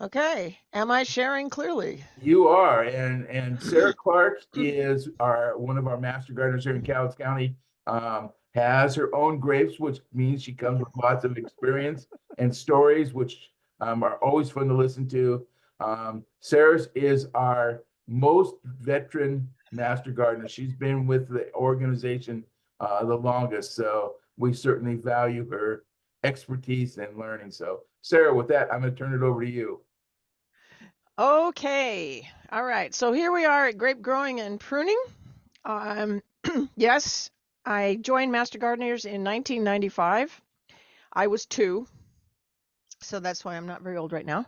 Okay. Am I sharing clearly? You are, and Sarah Clark is our one of our master gardeners here in Cowles County. Has her own grapes, which means she comes with lots of experience and stories, which are always fun to listen to. Sarah's is our most veteran master gardener. She's been with the organization the longest, so we certainly value her expertise and learning. So, Sarah, with that, I'm going to turn it over to you. Okay. All right. So here we are at grape growing and pruning. Um, yes, I joined Master Gardeners in 1995. I was 2, so that's why I'm not very old right now.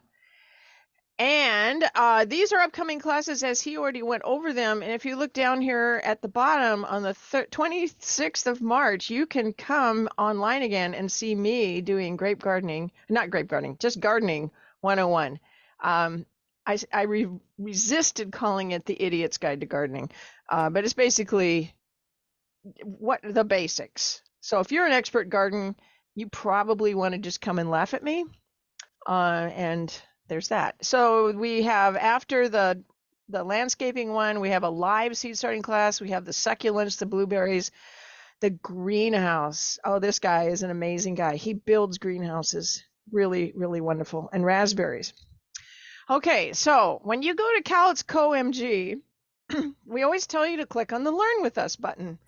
And these are upcoming classes as he already went over them. And if you look down here at the bottom on the 26th of March, you can come online again and see me doing grape gardening, not grape gardening, just gardening 101. I resisted calling it the Idiot's Guide to Gardening, but it's basically what the basics. So if you're an expert garden, you probably want to just come and laugh at me. And there's that. So we have after the landscaping one, we have a live seed starting class. We have the succulents, the blueberries, the greenhouse. Oh, this guy is an amazing guy. He builds greenhouses. Really, really wonderful. And raspberries. Okay, so when you go to Cowlitz Co-MG, we always tell you to click on the Learn With Us button.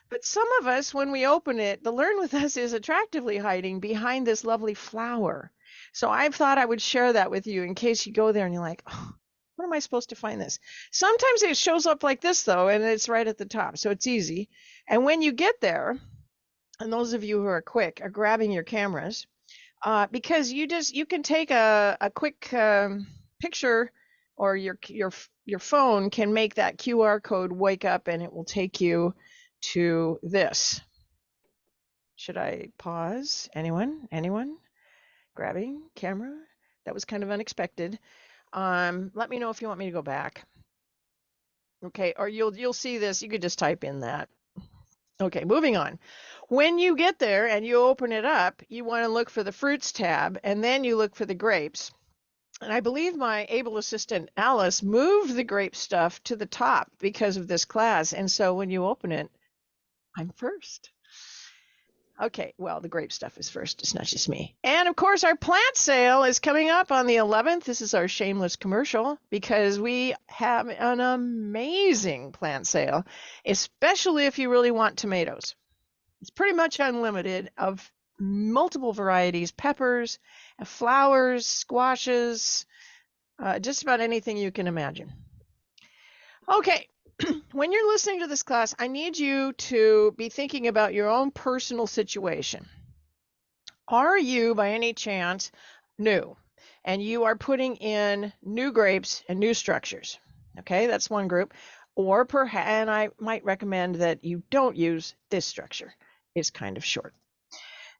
But some of us, when we open it, the Learn With Us is attractively hiding behind this lovely flower. So I thought I would share that with you in case you go there and you're like, oh, what am I supposed to find this? Sometimes it shows up like this, though, and it's right at the top, so it's easy. And when you get there, and those of you who are quick are grabbing your cameras, because you can take a quick picture, or your phone can make that QR code wake up and it will take you to this. Should I pause? Anyone grabbing camera? That was kind of unexpected. Let me know if you want me to go back. Okay, or you'll see this. You could just type in that. Okay, moving on. When you get there and you open it up, you want to look for the fruits tab, and then you look for the grapes. And I believe my able assistant Alice moved the grape stuff to the top because of this class. And so when you open it, I'm first. Okay, well, the grape stuff is first. It's not just me. And of course, our plant sale is coming up on the 11th. This is our shameless commercial because we have an amazing plant sale, especially if you really want tomatoes. It's pretty much unlimited of multiple varieties, peppers, flowers, squashes, just about anything you can imagine. Okay, when you're listening to this class, I need you to be thinking about your own personal situation. Are you, by any chance, new? And you are putting in new grapes and new structures. Okay, that's one group. Or perhaps, and I might recommend that you don't use this structure. It's kind of short.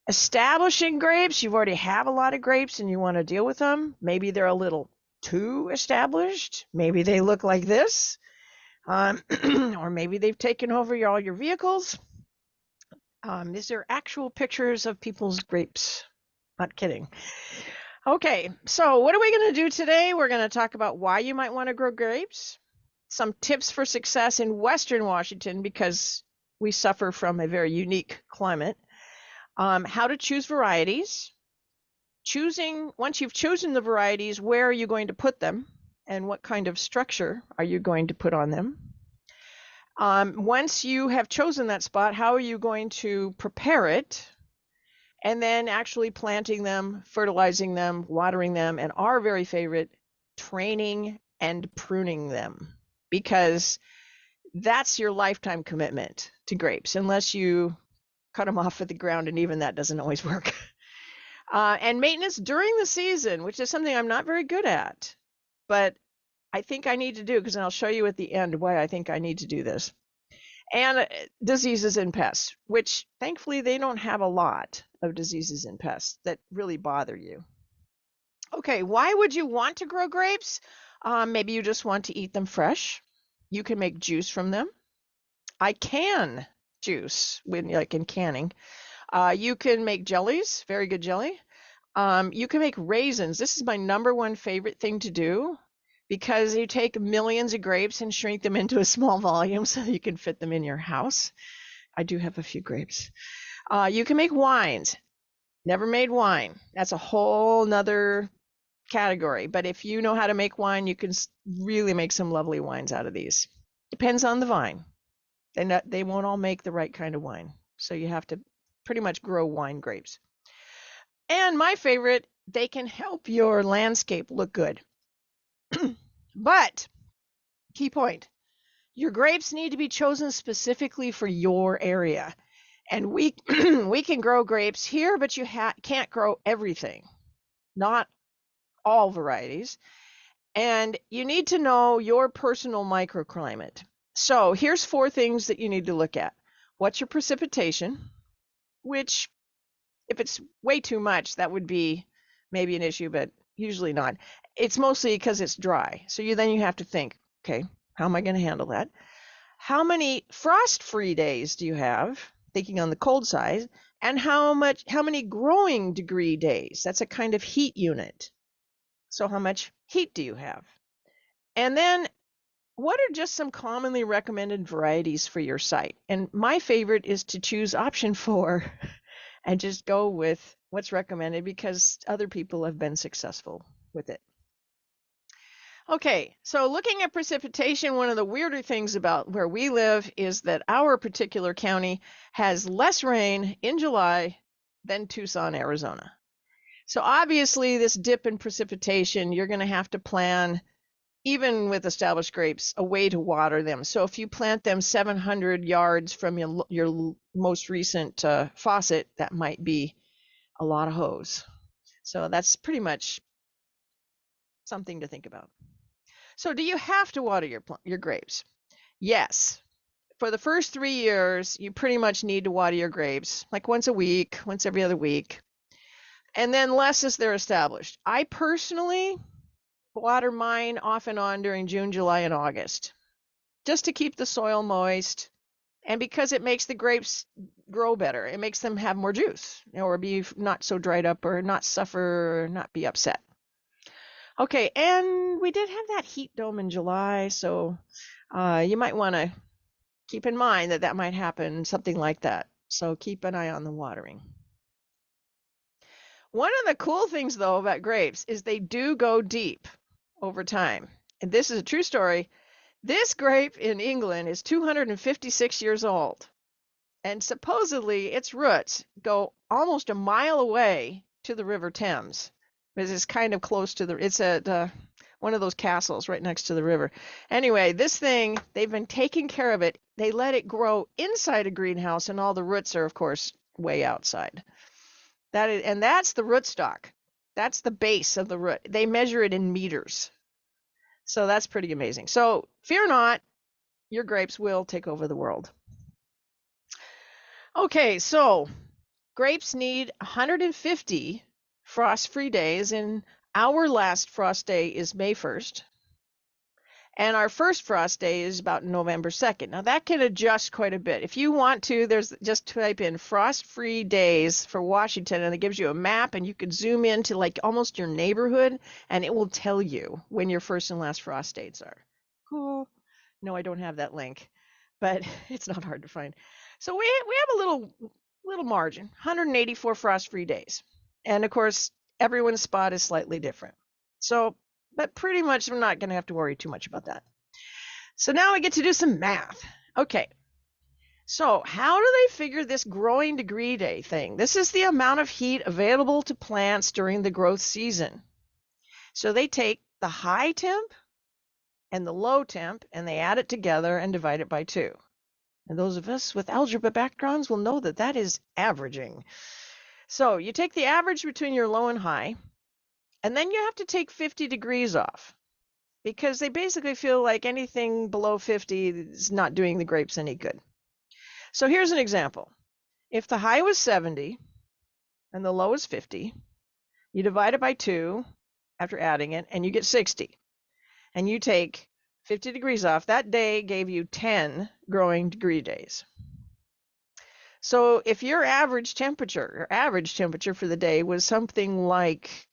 Establishing grapes, you already have a lot of grapes and you want to deal with them. Maybe they're a little too established. Maybe they look like this. Or maybe they've taken over all your vehicles. These are actual pictures of people's grapes. Not kidding. Okay, so what are we going to do today? We're going to talk about why you might want to grow grapes, some tips for success in Western Washington because we suffer from a very unique climate, how to choose varieties, once you've chosen the varieties, where are you going to put them, and what kind of structure are you going to put on them? Once you have chosen that spot, how are you going to prepare it? And then actually planting them, fertilizing them, watering them, and our very favorite, training and pruning them, because that's your lifetime commitment to grapes, unless you cut them off at the ground, and even that doesn't always work. And maintenance during the season, which is something I'm not very good at, but I think I need to do, because I'll show you at the end why I think I need to do this. And diseases and pests, which thankfully they don't have a lot of diseases and pests that really bother you. Okay, why would you want to grow grapes? Maybe you just want to eat them fresh. You can make juice from them. I can juice, like in canning. You can make jellies, very good jelly. You can make raisins. This is my #1 favorite thing to do because you take millions of grapes and shrink them into a small volume so you can fit them in your house. I do have a few grapes. You can make wines. Never made wine. That's a whole nother category. But if you know how to make wine, you can really make some lovely wines out of these. Depends on the vine. They won't all make the right kind of wine. So you have to pretty much grow wine grapes. And my favorite, they can help your landscape look good. But, key point, your grapes need to be chosen specifically for your area. And we we can grow grapes here, but you can't grow everything. Not all varieties. And you need to know your personal microclimate. So here's 4 things that you need to look at. What's your precipitation? Which, if it's way too much, that would be maybe an issue, but usually not. It's mostly because it's dry. So then you have to think, okay, how am I going to handle that? How many frost-free days do you have? Thinking on the cold side. And how many growing degree days? That's a kind of heat unit. So how much heat do you have? And then what are just some commonly recommended varieties for your site? And my favorite is to choose option 4 and just go with what's recommended because other people have been successful with it. Okay, so looking at precipitation, one of the weirder things about where we live is that our particular county has less rain in July than Tucson, Arizona. So obviously this dip in precipitation, you're going to have to plan, even with established grapes, a way to water them. So if you plant them 700 yards from your most recent faucet, that might be a lot of hose. So that's pretty much something to think about. So do you have to water your grapes? Yes. For the first 3 years, you pretty much need to water your grapes, like once a week, once every other week. And then less as they're established. I personally water mine off and on during June, July, and August, just to keep the soil moist. And because it makes the grapes grow better, it makes them have more juice, or be not so dried up, or not suffer, or not be upset. Okay, and we did have that heat dome in July, so you might want to keep in mind that might happen, something like that. So keep an eye on the watering. One of the cool things, though, about grapes is they do go deep over time. And this is a true story. This grape in England is 256 years old. And supposedly its roots go almost a mile away to the River Thames. It's kind of close to it's at one of those castles right next to the river. Anyway, this thing, they've been taking care of it. They let it grow inside a greenhouse, and all the roots are, of course, way outside. And that's the rootstock. That's the base of the root. They measure it in meters. So that's pretty amazing. So fear not, your grapes will take over the world. Okay, so grapes need 150 frost-free days, and our last frost day is May 1st. And our first frost day is about November 2nd. Now that can adjust quite a bit. If you want to, just type in frost-free days for Washington, and it gives you a map, and you can zoom into like almost your neighborhood, and it will tell you when your first and last frost dates are. Cool. No, I don't have that link, but it's not hard to find. So we have a little margin, 184 frost-free days. And of course, everyone's spot is slightly different. So, but pretty much I'm not going to have to worry too much about that. So now I get to do some math. Okay. So how do they figure this growing degree day thing? This is the amount of heat available to plants during the growth season. So they take the high temp and the low temp, and they add it together and divide it by 2. And those of us with algebra backgrounds will know that that is averaging. So you take the average between your low and high, and then you have to take 50 degrees off, because they basically feel like anything below 50 is not doing the grapes any good. So here's an example. If the high was 70 and the low is 50, you divide it by 2 after adding it, and you get 60. And you take 50 degrees off. That day gave you 10 growing degree days. So if your average temperature for the day was something like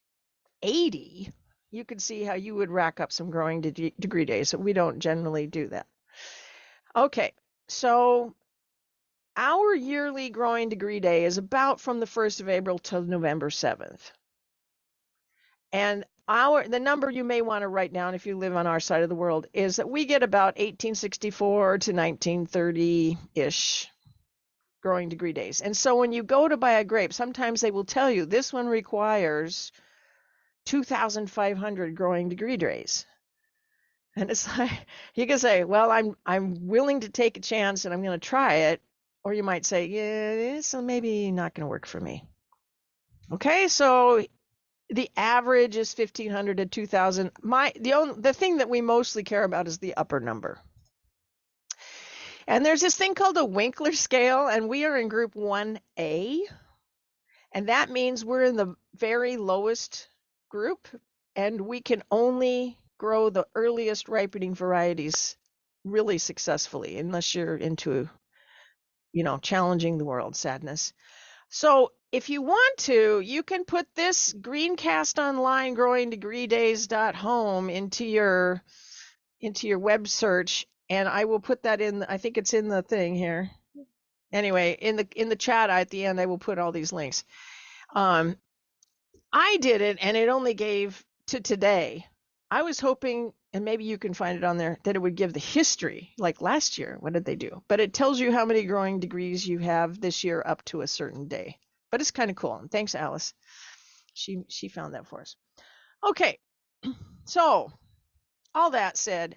80, you could see how you would rack up some growing degree days. So we don't generally do that. Okay, so our yearly growing degree day is about from the 1st of April till November 7th. And the number you may want to write down if you live on our side of the world is that we get about 1864 to 1930-ish growing degree days. And so when you go to buy a grape, sometimes they will tell you this one requires 2,500 growing degree days. And it's like you can say, well, I'm willing to take a chance and I'm going to try it. Or you might say, yeah, so maybe not going to work for me. Okay, so the average is 1,500 to 2,000. The thing that we mostly care about is the upper number. And there's this thing called a Winkler scale, and we are in group 1A. And that means we're in the very lowest group, and we can only grow the earliest ripening varieties really successfully, unless you're into, challenging the world, sadness. So if you want to, you can put this Greencast Online Growing Degree Days.home into your web search, and I will put that in. I think it's in the thing here. Anyway, in the chat at the end, I will put all these links. I did it, and it only gave to today. I was hoping, and maybe you can find it on there, that it would give the history, like last year. What did they do? But it tells you how many growing degrees you have this year up to a certain day. But it's kind of cool. And thanks, Alice. She found that for us. Okay, so all that said,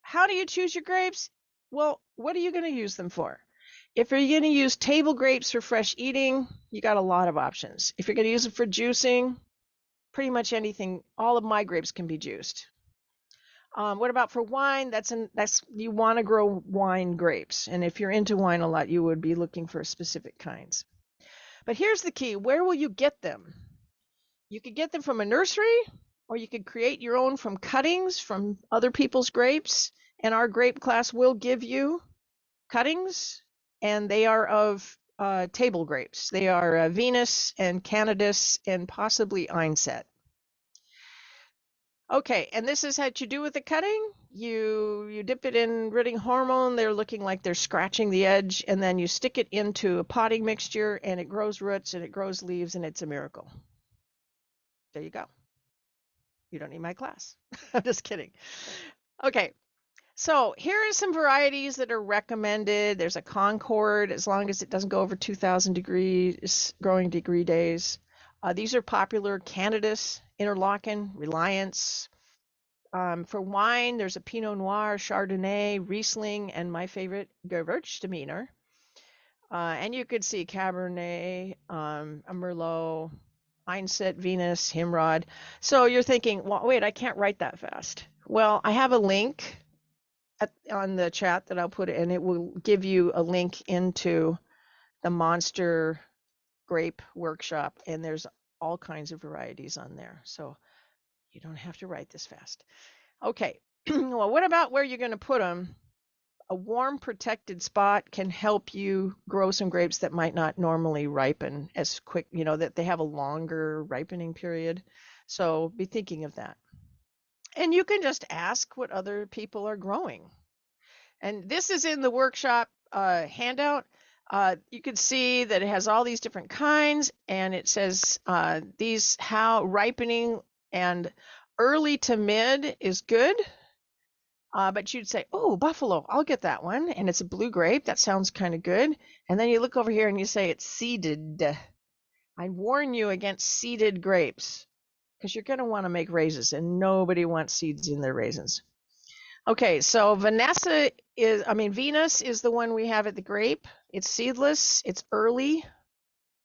how do you choose your grapes? Well, what are you going to use them for? If you're going to use table grapes for fresh eating, you got a lot of options. If you're going to use them for juicing, pretty much anything. All of my grapes can be juiced. What about for wine? That's you want to grow wine grapes, and if you're into wine a lot, you would be looking for specific kinds. But here's the key: where will you get them? You could get them from a nursery, or you could create your own from cuttings from other people's grapes. And our grape class will give you cuttings, and they are of table grapes. They are Venus and Candidus and possibly Einset. Okay, and this is what you do with the cutting. You dip it in rooting hormone. They're looking like they're scratching the edge, and then you stick it into a potting mixture, and it grows roots, and it grows leaves, and it's a miracle. There you go. You don't need my class. I'm just kidding. Okay, so here are some varieties that are recommended. There's a Concord, as long as it doesn't go over 2,000 degrees growing degree days. These are popular: Candidus, Interlaken, Reliance. For wine, there's a Pinot Noir, Chardonnay, Riesling, and my favorite, Gewürztraminer. And you could see Cabernet, a Merlot, Einset, Venus, Himrod. So you're thinking, well, wait, I can't write that fast. Well, I have a link on the chat that I'll put, and it will give you a link into the Monster Grape Workshop, and there's all kinds of varieties on there. So you don't have to write this fast. Okay, well, what about where you're going to put them? A warm, protected spot can help you grow some grapes that might not normally ripen as quick, that they have a longer ripening period. So be thinking of that. And you can just ask what other people are growing. And this is in the workshop handout. You can see that it has all these different kinds, and it says how ripening and early to mid is good. But you'd say, oh, Buffalo, I'll get that one. And it's a blue grape. That sounds kind of good. And then you look over here and you say it's seeded. I warn you against seeded grapes, because you're going to want to make raisins, and nobody wants seeds in their raisins. Okay, so Venus is the one we have at the Grape. It's seedless. It's early.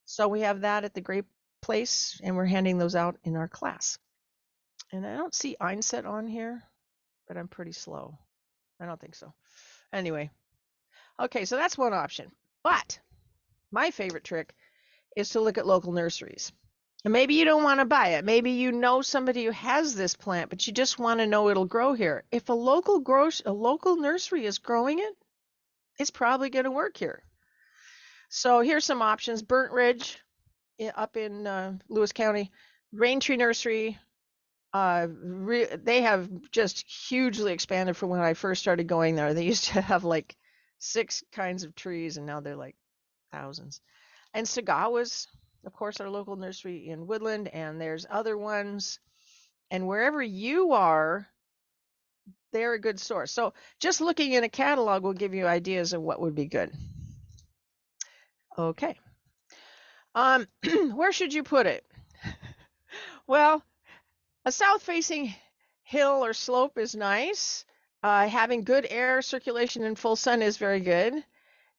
So we have that at the Grape place, and we're handing those out in our class. And I don't see Einset on here, but I'm pretty slow. I don't think so. Anyway, okay, so that's one option. But my favorite trick is to look at local nurseries. And maybe you don't want to buy it. Maybe you know somebody who has this plant, but you just want to know it'll grow here. If a local nursery is growing it, it's probably going to work here. So here's some options. Burnt Ridge up in Lewis County, Rain Tree Nursery. They have just hugely expanded from when I first started going there. They used to have like 6 kinds of trees, and now they're like thousands. And Sagawa's, of course, our local nursery in Woodland, and there's other ones. And wherever you are, they're a good source. So just looking in a catalog will give you ideas of what would be good. Okay. Where should you put it? Well, a south-facing hill or slope is nice. Having good air circulation and full sun is very good.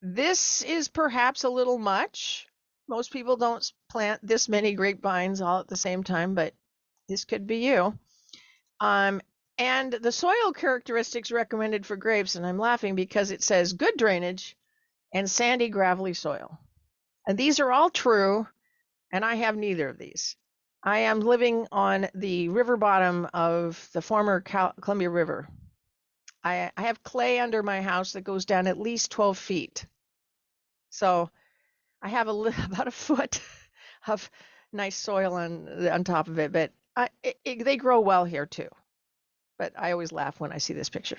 This is perhaps a little much. Most people don't plant this many grapevines all at the same time, but this could be you. And the soil characteristics recommended for grapes, and I'm laughing because it says good drainage and sandy, gravelly soil. And these are all true, and I have neither of these. I am living on the river bottom of the former Columbia River. I have clay under my house that goes down at least 12 feet. So I have about a foot of nice soil on top of it, but they grow well here too. But I always laugh when I see this picture.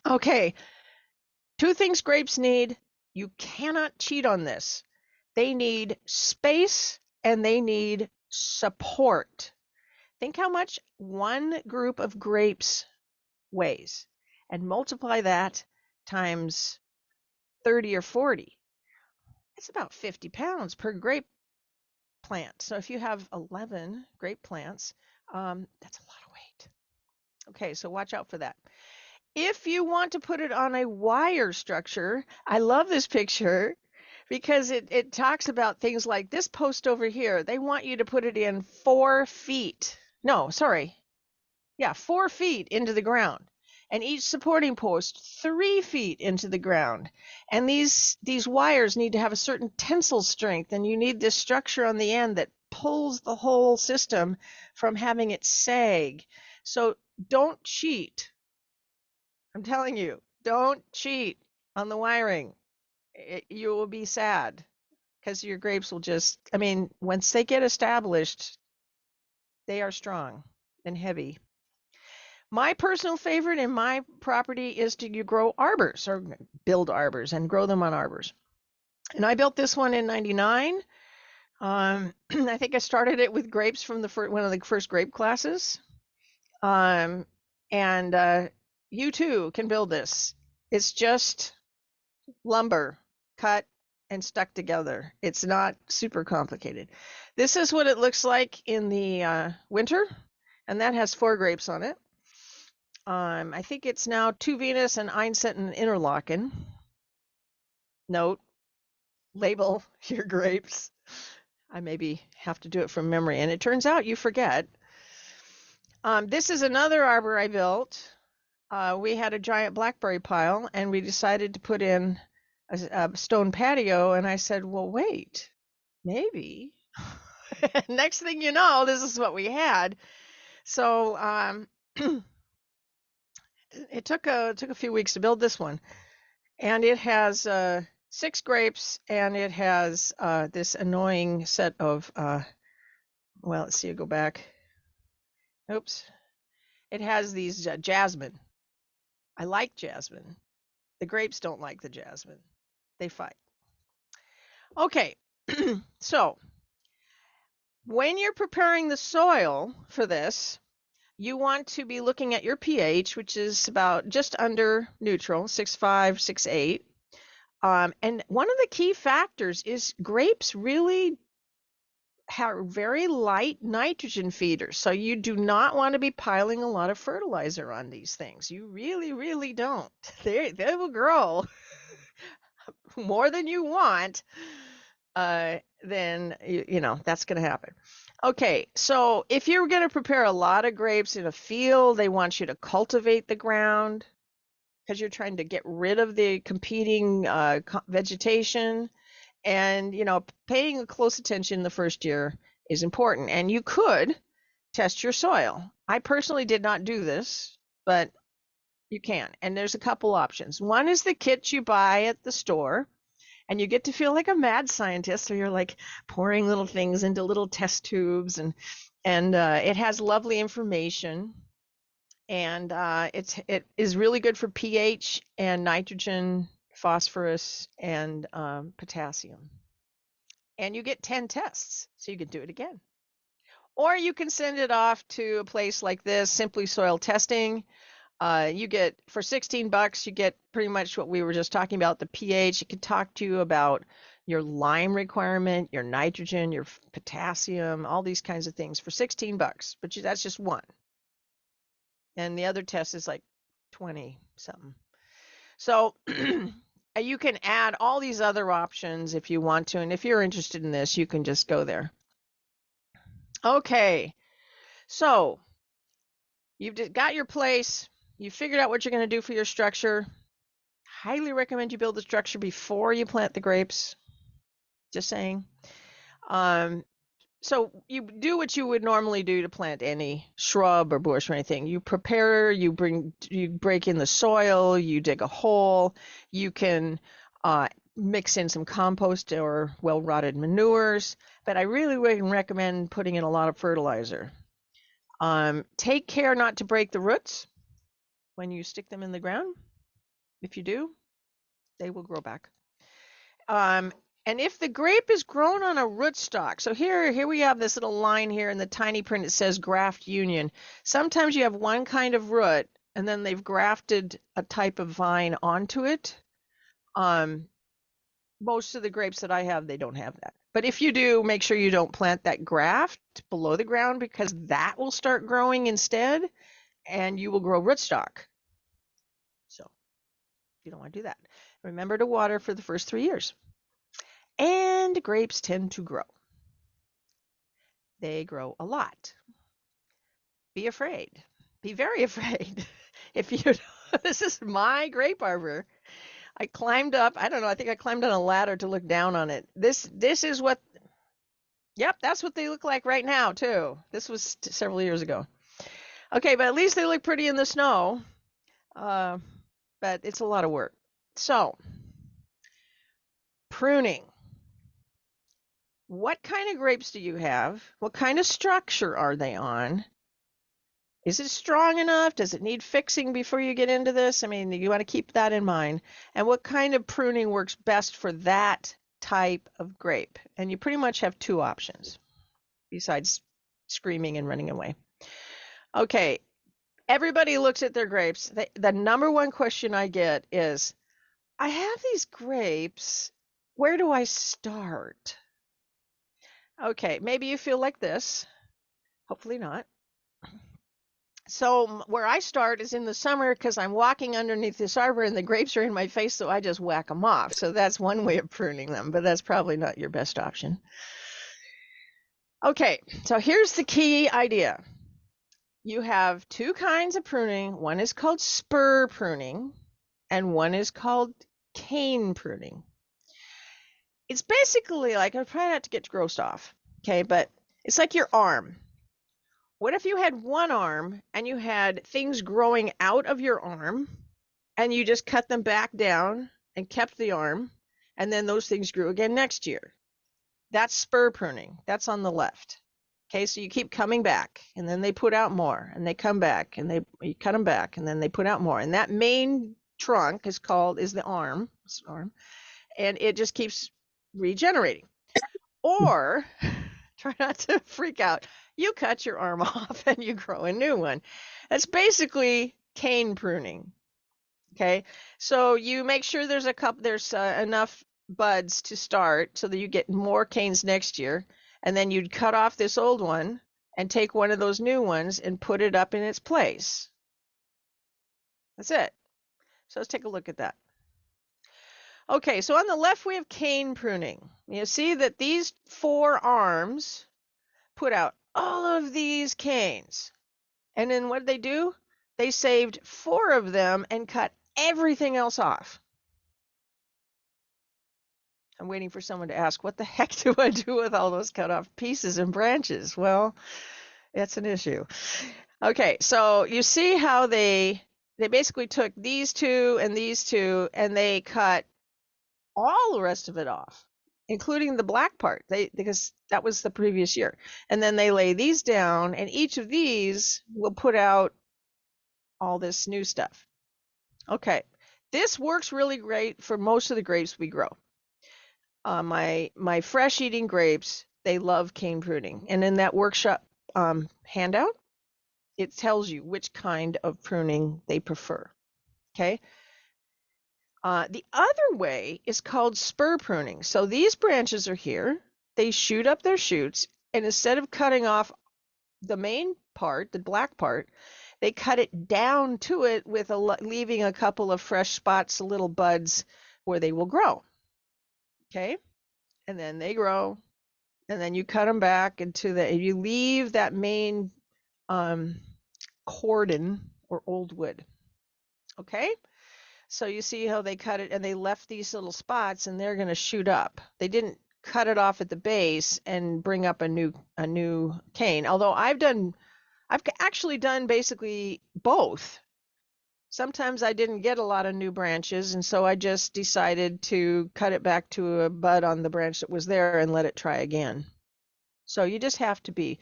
Okay, 2 things grapes need. You cannot cheat on this. They need space and they need support. Think how much one group of grapes weighs and multiply that times 30 or 40. It's about 50 pounds per grape plant. So if you have 11 grape plants, that's a lot of weight. Okay, so watch out for that. If you want to put it on a wire structure, I love this picture because it talks about things like this post over here. They want you to put it in 4 feet. No, sorry. Yeah, 4 feet into the ground. And each supporting post 3 feet into the ground. And these wires need to have a certain tensile strength, and you need this structure on the end that pulls the whole system from having it sag. So don't cheat. I'm telling you, don't cheat on the wiring. You will be sad because your grapes will just, I mean, once they get established, they are strong and heavy. My personal favorite in my property is to grow arbors or build arbors and grow them on arbors. And I built this one in 99. I think I started it with grapes from one of the first grape classes. And you too can build this. It's just lumber cut and stuck together. It's not super complicated. This is what it looks like in the winter, and that has 4 grapes on it. I think it's now 2 Venus and Einset and Interlaken. Note, label your grapes. I maybe have to do it from memory, and it turns out you forget. This is another arbor I built. We had a giant blackberry pile, and we decided to put in a stone patio, and I said, well, wait, maybe. Next thing you know, this is what we had. So it took a few weeks to build this one, and it has 6 grapes, and it has this annoying set of well, let's see, go back. Oops. It has these jasmine. I like jasmine. The grapes don't like the jasmine. They fight. Okay, so when you're preparing the soil for this, you want to be looking at your pH, which is about just under neutral, 6.5, 6.8. And one of the key factors is grapes really are very light nitrogen feeders. So you do not want to be piling a lot of fertilizer on these things. You really, really don't. They will grow more than you want. Then you know that's going to happen. Okay, so if you're going to prepare a lot of grapes in a field, they want you to cultivate the ground because you're trying to get rid of the competing vegetation. And, you know, paying close attention the first year is important. And you could test your soil. I personally did not do this, but you can. And there's a couple options. One is the kit you buy at the store. And you get to feel like a mad scientist, so you're like pouring little things into little test tubes, and it has lovely information, and it is really good for pH and nitrogen, phosphorus, and potassium. And you get 10 tests, so you can do it again. Or you can send it off to a place like this, Simply Soil Testing. You get, for $16, you get pretty much what we were just talking about, the pH. It can talk to you about your lime requirement, your nitrogen, your potassium, all these kinds of things for $16. But that's just one. And the other test is like 20 something. So you can add all these other options if you want to. And if you're interested in this, you can just go there. Okay. So you've got your place. You figured out what you're going to do for your structure. Highly recommend you build the structure before you plant the grapes. Just saying. So you do what you would normally do to plant any shrub or bush or anything. You prepare, you break in the soil, you dig a hole, you can mix in some compost or well-rotted manures, but I really wouldn't recommend putting in a lot of fertilizer. Take care not to break the roots when you stick them in the ground. If you do, they will grow back. And if the grape is grown on a rootstock, so here we have this little line here in the tiny print, it says graft union. Sometimes you have one kind of root and then they've grafted a type of vine onto it. Most of the grapes that I have, they don't have that. But if you do, make sure you don't plant that graft below the ground, because that will start growing instead and you will grow rootstock. So you don't want to do that. Remember to water for the first 3 years. And grapes tend to grow. They grow a lot. Be afraid. Be very afraid. If you, this is my grape arbor. I climbed up, I don't know, I think I climbed on a ladder to look down on it. This is what, yep, that's what they look like right now too. This was several years ago. Okay, but at least they look pretty in the snow. But it's a lot of work. So, pruning. What kind of grapes do you have? What kind of structure are they on? Is it strong enough? Does it need fixing before you get into this? I mean, you want to keep that in mind. And what kind of pruning works best for that type of grape? And you pretty much have two options besides screaming and running away. Okay, everybody looks at their grapes. The number one question I get is, I have these grapes. Where do I start? Okay, maybe you feel like this. Hopefully not. So where I start is in the summer, because I'm walking underneath this arbor and the grapes are in my face, so I just whack them off. So that's one way of pruning them, but that's probably not your best option. Okay, so here's the key idea. You have two kinds of pruning. One is called spur pruning, and one is called cane pruning. It's basically like, I'm trying not to get grossed off, okay, but it's like your arm. What if you had one arm and you had things growing out of your arm and you just cut them back down and kept the arm, and then those things grew again next year? That's spur pruning. That's on the left. Okay, so you keep coming back and then they put out more and they come back and you cut them back and then they put out more. And that main trunk is the arm, and it just keeps regenerating. Or try not to freak out. You cut your arm off and you grow a new one. That's basically cane pruning. Okay, so you make sure there's enough buds to start so that you get more canes next year, and then you'd cut off this old one and take one of those new ones and put it up in its place. That's it. So let's take a look at that. Okay, so on the left we have cane pruning. You see that these four arms put out all of these canes. And then what did they do? They saved 4 of them and cut everything else off. I'm waiting for someone to ask, what the heck do I do with all those cut off pieces and branches? Well, that's an issue. Okay, so you see how they basically took these two and they cut all the rest of it off, including the black part. Because that was the previous year. And then they lay these down, and each of these will put out all this new stuff. Okay, this works really great for most of the grapes we grow. My fresh eating grapes, they love cane pruning, and in that workshop handout, it tells you which kind of pruning they prefer. Okay. The other way is called spur pruning. So these branches are here. They shoot up their shoots, and instead of cutting off the main part, the black part, they cut it down to it with leaving a couple of fresh spots, little buds where they will grow. Okay. And then they grow, and then you cut them back you leave that main cordon or old wood. Okay. So you see how they cut it, and they left these little spots, and they're going to shoot up. They didn't cut it off at the base and bring up a new cane. Although I've actually done basically both. Sometimes I didn't get a lot of new branches, and so I just decided to cut it back to a bud on the branch that was there and let it try again. So you just have to be.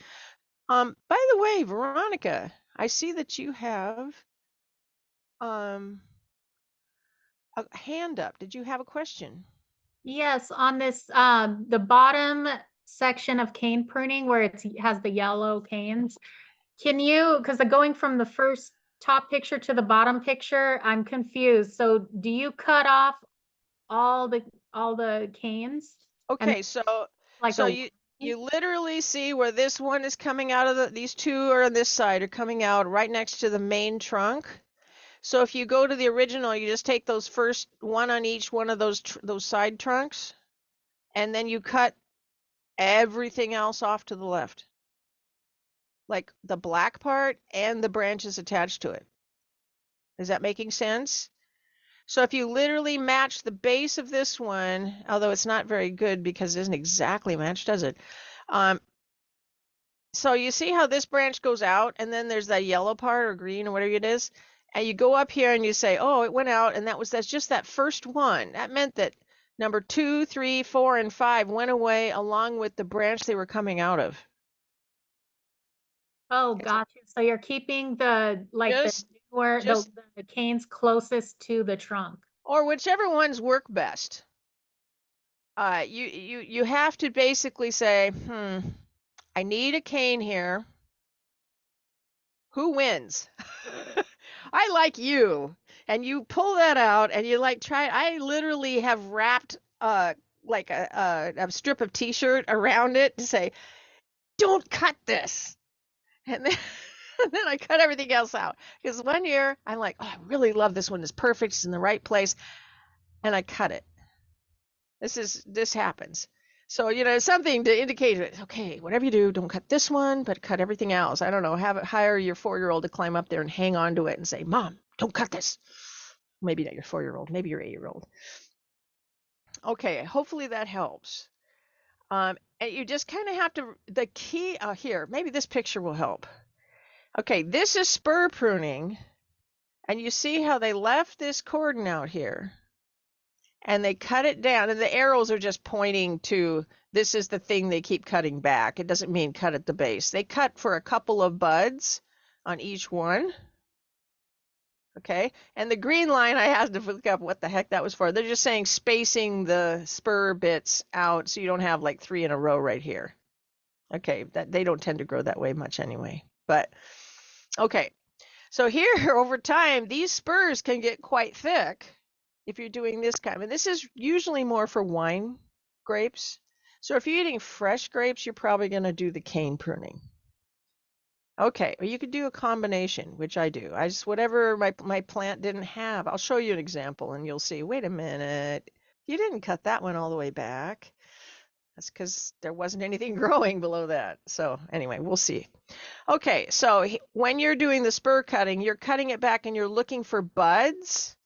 By the way, Veronica, I see that you have um a hand up. Did you have a question? Yes, on this the bottom section of cane pruning where it has the yellow canes. Can you, because going from the first top picture to the bottom picture, I'm confused. So do you cut off all the canes? And Okay, so like so a you literally see where this one is coming out of these two are on this side are coming out right next to the main trunk. So if you go to the original, you just take those first one on each one of those side trunks, and then you cut everything else off to the left, like the black part and the branches attached to it. Is that making sense? So if you literally match the base of this one, although it's not very good because it isn't exactly matched, does it? So you see how this branch goes out, and then there's that yellow part or green or whatever it is, and you go up here and you say, oh, it went out, and that's just that first one. That meant that number 2, 3, 4, and 5 went away along with the branch they were coming out of. Oh, gotcha. So you're keeping the Just newer just the canes closest to the trunk. or whichever ones work best. You have to basically say, I need a cane here. Who wins? I like you. And you pull that out and you like try. I literally have wrapped like a strip of t-shirt around it to say, don't cut this. And then and then I cut everything else out. Because one year I'm like, oh, I really love this one. It's perfect. It's in the right place. And I cut it. This happens. So, something to indicate, okay, whatever you do, don't cut this one, but cut everything else. I don't know, hire your 4-year-old to climb up there and hang on to it and say, Mom, don't cut this. Maybe not your 4-year-old, maybe your 8-year-old. Okay, hopefully that helps. And you just kind of have to, the key here, maybe this picture will help. Okay, this is spur pruning, and you see how they left this cordon out here. And they cut it down, and the arrows are just pointing to this is the thing they keep cutting back. It doesn't mean cut at the base. They cut for a couple of buds on each one. Okay, and the green line, I had to look up what the heck that was for. They're just saying spacing the spur bits out so you don't have like 3 in a row right here. Okay, that they don't tend to grow that way much anyway. But okay, so here over time, these spurs can get quite thick. If you're doing this kind, and this is usually more for wine grapes. So if you're eating fresh grapes, you're probably going to do the cane pruning. Okay, or you could do a combination, which I do. I just, whatever my plant didn't have, I'll show you an example and you'll see, wait a minute, you didn't cut that one all the way back. That's because there wasn't anything growing below that. So anyway, we'll see. Okay, so when you're doing the spur cutting, you're cutting it back and you're looking for buds.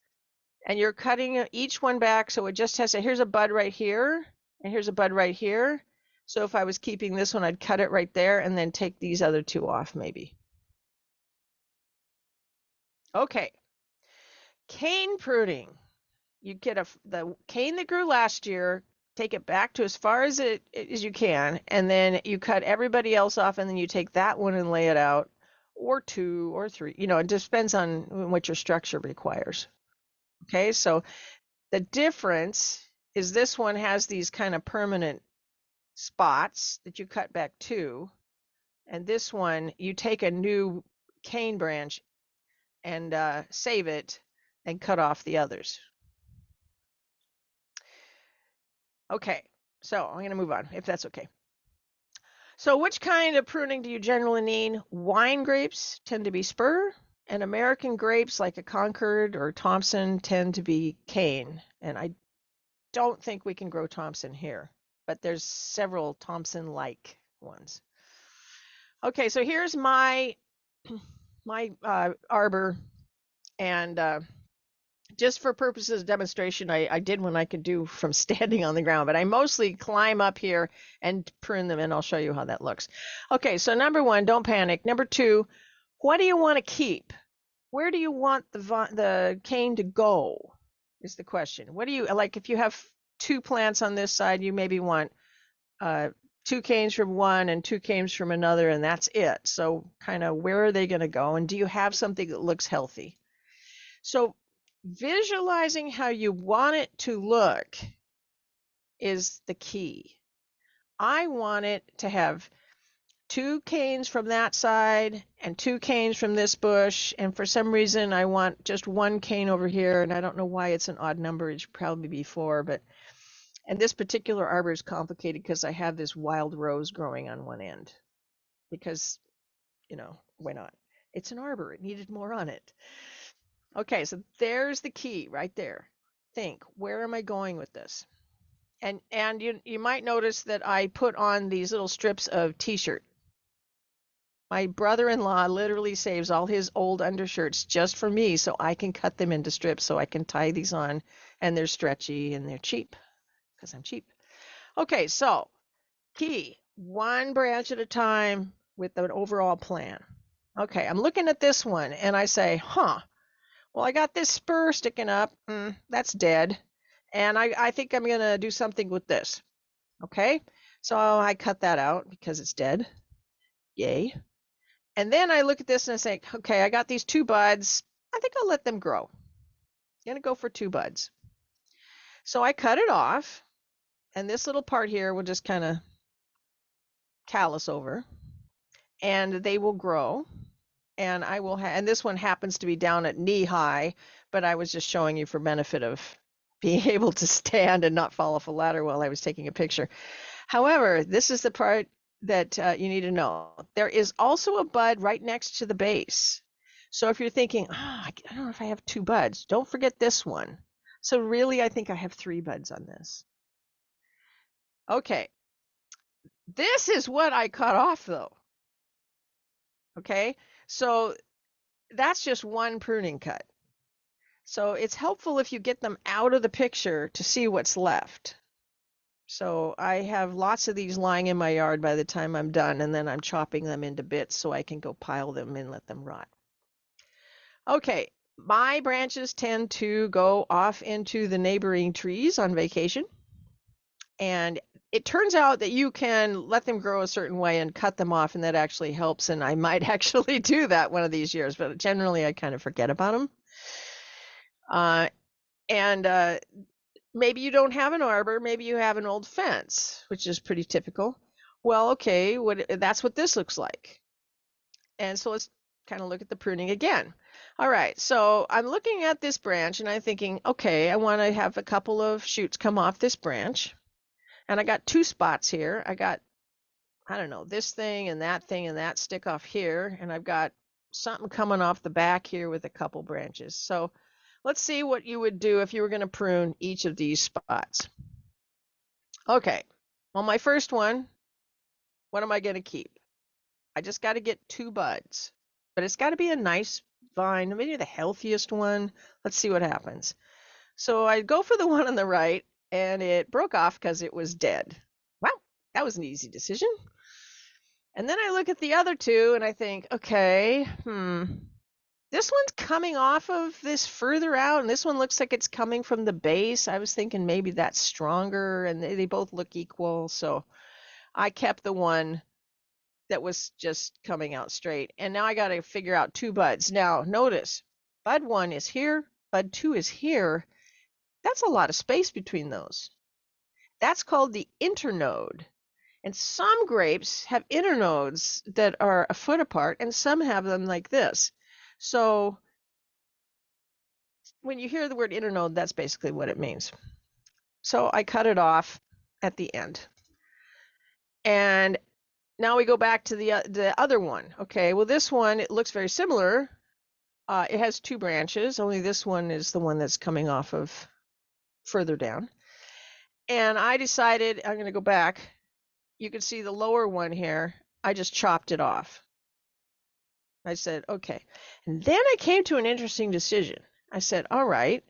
And you're cutting each one back so it just has here's a bud right here, and here's a bud right here. So if I was keeping this one, I'd cut it right there and then take these other 2 off maybe. Okay. Cane pruning. you get the cane that grew last year, take it back to as far as you can, and then you cut everybody else off, and then you take that one and lay it out, or two or three. It just depends on what your structure requires. Okay, so the difference is this one has these kind of permanent spots that you cut back to, and this one you take a new cane branch and save it and cut off the others. Okay, so I'm going to move on, if that's okay. So which kind of pruning do you generally need? Wine grapes tend to be spur, and American grapes like a Concord or Thompson tend to be cane. And I don't think we can grow Thompson here, but there's several Thompson-like ones. Okay, so here's my arbor, and just for purposes of demonstration, I did what I could do from standing on the ground, but I mostly climb up here and prune them, and I'll show you how that looks. Okay, so number one, don't panic. Number two, what do you want to keep? Where do you want the cane to go is the question. What do you, like if you have two plants on this side, you maybe want two canes from one and two canes from another, and that's it. So kind of where are they going to go? And do you have something that looks healthy? So visualizing how you want it to look is the key. I want it to have two canes from that side and two canes from this bush, and for some reason I want just one cane over here, and I don't know why it's an odd number. It should probably be four, and this particular arbor is complicated because I have this wild rose growing on one end because, why not? It's an arbor. It needed more on it. Okay, so there's the key right there. Think, where am I going with this? And you might notice that I put on these little strips of t-shirt. My brother-in-law literally saves all his old undershirts just for me so I can cut them into strips so I can tie these on, and they're stretchy and they're cheap because I'm cheap. Okay, so key, one branch at a time with an overall plan. Okay, I'm looking at this one and I say, well, I got this spur sticking up. That's dead. And I think I'm going to do something with this. Okay, so I cut that out because it's dead. Yay. And then I look at this and I say, okay, I got these two buds. I think I'll let them grow. I'm going to go for two buds. So I cut it off, and this little part here will just kind of callus over, and they will grow. And I will and this one happens to be down at knee high, but I was just showing you for benefit of being able to stand and not fall off a ladder while I was taking a picture. However, this is the part that you need to know. There is also a bud right next to the base. So if you're thinking, I don't know if I have two buds, don't forget this one. So really, I think I have three buds on this. Okay, this is what I cut off though. Okay, so that's just one pruning cut. So it's helpful if you get them out of the picture to see what's left. So I have lots of these lying in my yard by the time I'm done, and then I'm chopping them into bits so I can go pile them and let them rot. Okay, my branches tend to go off into the neighboring trees on vacation. And it turns out that you can let them grow a certain way and cut them off, and that actually helps. And I might actually do that one of these years, but generally I kind of forget about them. Maybe you don't have an arbor, maybe you have an old fence, which is pretty typical. Well, okay, that's what this looks like. And so let's kind of look at the pruning again. All right, so I'm looking at this branch and I'm thinking, okay, I want to have a couple of shoots come off this branch. And I got two spots here. I got, I don't know, this thing and that stick off here. And I've got something coming off the back here with a couple branches. So let's see what you would do if you were going to prune each of these spots. Okay, well, my first one, what am I going to keep? I just got to get two buds, but it's got to be a nice vine, maybe the healthiest one. Let's see what happens. So I go for the one on the right, and it broke off because it was dead. Wow, that was an easy decision. And then I look at the other two and I think, okay, This one's coming off of this further out, and this one looks like it's coming from the base. I was thinking maybe that's stronger, and they both look equal. So I kept the one that was just coming out straight. And now I got to figure out 2 buds. Now notice, bud 1 is here, bud 2 is here. That's a lot of space between those. That's called the internode. And some grapes have internodes that are a foot apart, and some have them like this. So when you hear the word internode, that's basically what it means. So I cut it off at the end. And now we go back to the other one. Okay, well, this one, it looks very similar. It has 2 branches, only this one is the one that's coming off of further down. And I decided I'm going to go back. You can see the lower one here. I just chopped it off. I said, okay. And then I came to an interesting decision. I said, all right,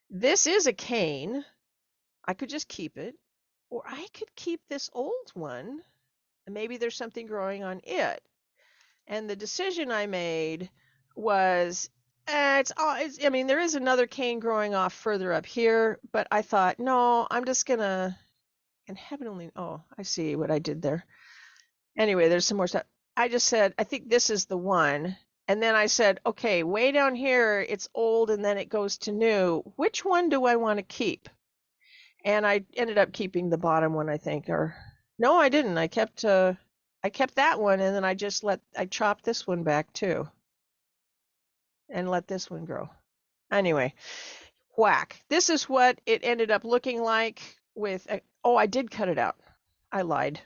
this is a cane. I could just keep it, or I could keep this old one, and maybe there's something growing on it. And the decision I made was, I mean, there is another cane growing off further up here, but I thought, no, I'm just gonna, and heaven only, oh, I see what I did there. Anyway, there's some more stuff. I just said, I think this is the one. And then I said, okay, way down here, it's old and then it goes to new. Which one do I want to keep? And I ended up keeping the bottom one, I think. Or no, I didn't. I kept that one, and then I chopped this one back too. And let this one grow. Anyway, whack. This is what it ended up looking like with, oh, I did cut it out. I lied.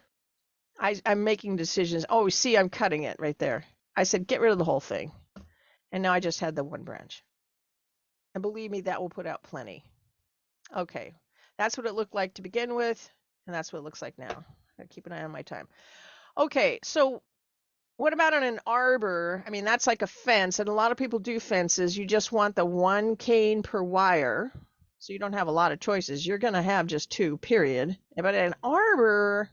I'm making decisions. Oh, see, I'm cutting it right there. I said, get rid of the whole thing. And now I just had the one branch. And believe me, that will put out plenty. Okay, that's what it looked like to begin with, and that's what it looks like now. Gotta keep an eye on my time. Okay, so what about on an arbor? I mean, that's like a fence, and a lot of people do fences. You just want the 1 cane per wire, so you don't have a lot of choices. You're gonna have just 2, period. But an arbor,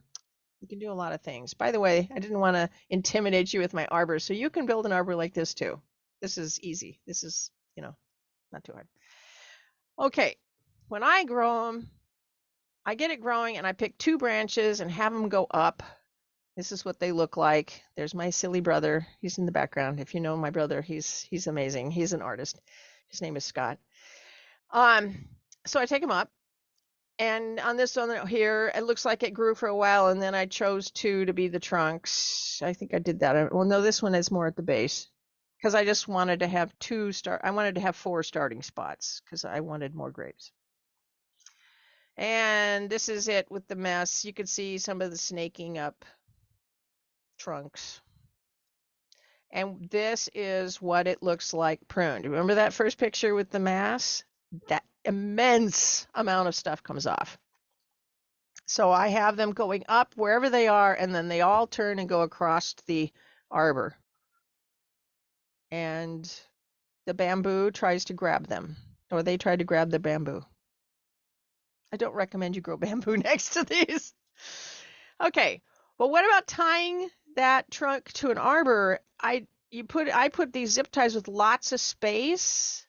you can do a lot of things. By the way, I didn't want to intimidate you with my arbor, so you can build an arbor like this too. This is easy. This is, not too hard. Okay, when I grow them, I get it growing and I pick 2 branches and have them go up. This is what they look like. There's my silly brother. He's in the background. If you know my brother, he's amazing. He's an artist. His name is Scott. So I take him up. And on this one here, it looks like it grew for a while, and then I chose 2 to be the trunks. I think I did that. Well, no, this one is more at the base, because I just wanted to have I wanted to have 4 starting spots, because I wanted more grapes. And this is it with the mess. You can see some of the snaking up trunks. And this is what it looks like pruned. Remember that first picture with the mass? That immense amount of stuff comes off. So I have them going up wherever they are, and then they all turn and go across the arbor. And the bamboo tries to grab them, or they try to grab the bamboo. I don't recommend you grow bamboo next to these. Okay, well, what about tying that trunk to an arbor? I put these zip ties with lots of space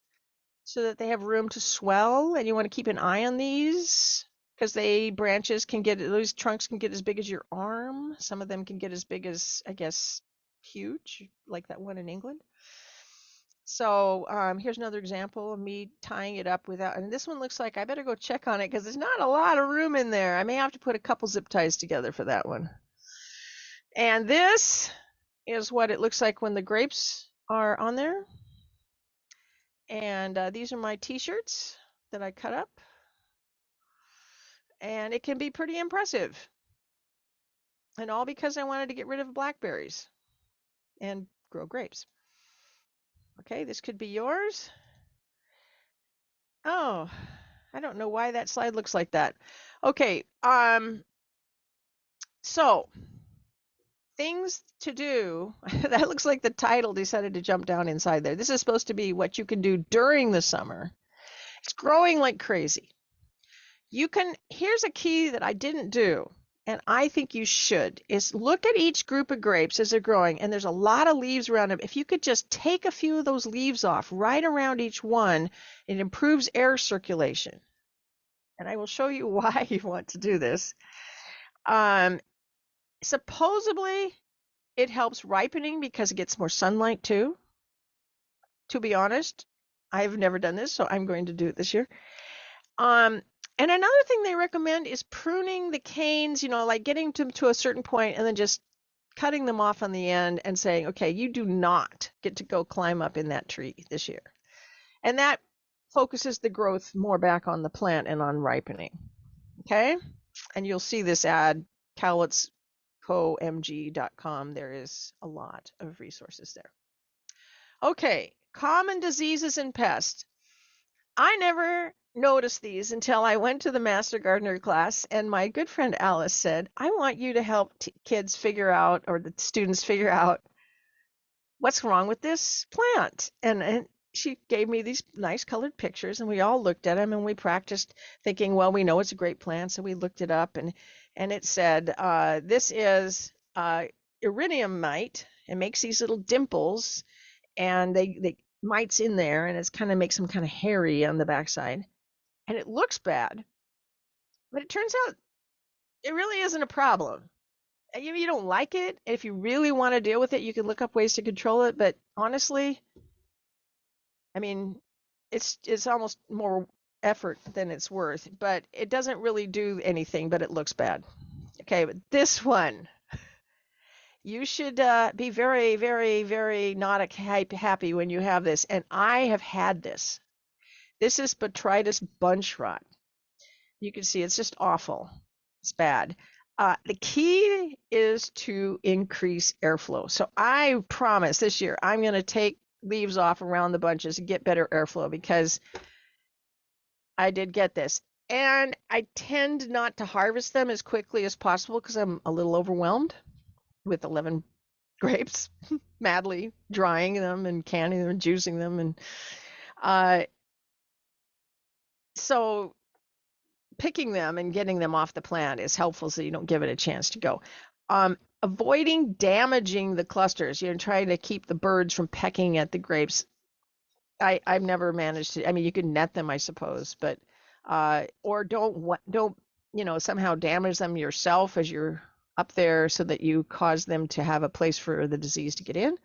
so that they have room to swell, and you want to keep an eye on these because those trunks can get as big as your arm. Some of them can get as big as, I guess, huge, like that one in England. So here's another example of me tying it up without, and this one looks like I better go check on it because there's not a lot of room in there. I may have to put a couple zip ties together for that one. And this is what it looks like when the grapes are on there. And these are my t-shirts that I cut up. And it can be pretty impressive. And all because I wanted to get rid of blackberries and grow grapes. Okay, this could be yours. Oh, I don't know why that slide looks like that. Okay, so things to do. That looks like the title decided to jump down inside there. This is supposed to be what you can do during the summer. It's growing like crazy. Here's a key that I didn't do, and I think you should, is look at each group of grapes as they're growing, and there's a lot of leaves around them. If you could just take a few of those leaves off right around each one, it improves air circulation. And I will show you why you want to do this. Supposedly, it helps ripening because it gets more sunlight too. To be honest, I've never done this, so I'm going to do it this year. And another thing they recommend is pruning the canes, like getting them to a certain point and then just cutting them off on the end and saying, okay, you do not get to go climb up in that tree this year. And that focuses the growth more back on the plant and on ripening. Okay? And you'll see this ad, cowlitz.com. There is a lot of resources there. Okay, common diseases and pests. I never noticed these until I went to the Master Gardener class, and my good friend Alice said, I want you to help kids figure out, or the students figure out, what's wrong with this plant. And she gave me these nice colored pictures, and we all looked at them, and we practiced thinking, well, we know it's a great plant, so we looked it up, and it said, this is iridium mite. It makes these little dimples, and they mites in there, and it kind of makes them kind of hairy on the backside, and it looks bad, but it turns out it really isn't a problem. You don't like it. If you really want to deal with it, you can look up ways to control it, but honestly, I mean, it's almost more effort than it's worth, but it doesn't really do anything, but it looks bad. Okay, but this one, you should be very, very, very not happy when you have this. And I have had this. This is Botrytis bunch rot. You can see it's just awful. It's bad. The key is to increase airflow. So I promise this year I'm going to take leaves off around the bunches and get better airflow, because I did get this. And I tend not to harvest them as quickly as possible because I'm a little overwhelmed with 11 grapes, madly drying them and canning them and juicing them. And so picking them and getting them off the plant is helpful so you don't give it a chance to go. Avoiding damaging the clusters, trying to keep the birds from pecking at the grapes. I've never managed to. I mean, you can net them, I suppose, but or don't somehow damage them yourself as you're up there so that you cause them to have a place for the disease to get in.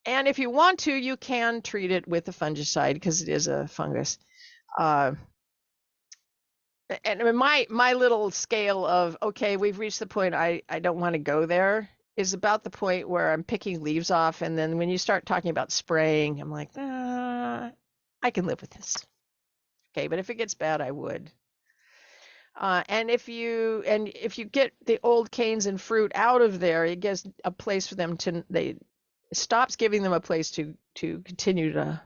And if you want to, you can treat it with a fungicide because it is a fungus. And my little scale of, okay, we've reached the point I don't want to go there, is about the point where I'm picking leaves off. And then when you start talking about spraying, I'm like, I can live with this. Okay, but if it gets bad, I would. And if you get the old canes and fruit out of there, it gives a place for them to, stops giving them a place to continue to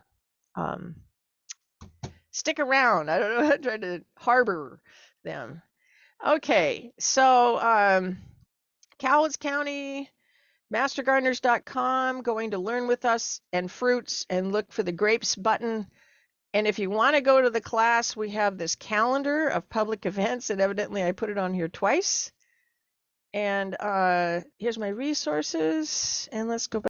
stick around. I don't know, trying to harbor them. Okay, so Cowlitz County, mastergardeners.com, going to learn with us, and fruits, and look for the grapes button. And if you want to go to the class, we have this calendar of public events, and evidently I put it on here twice. And here's my resources, and let's go back.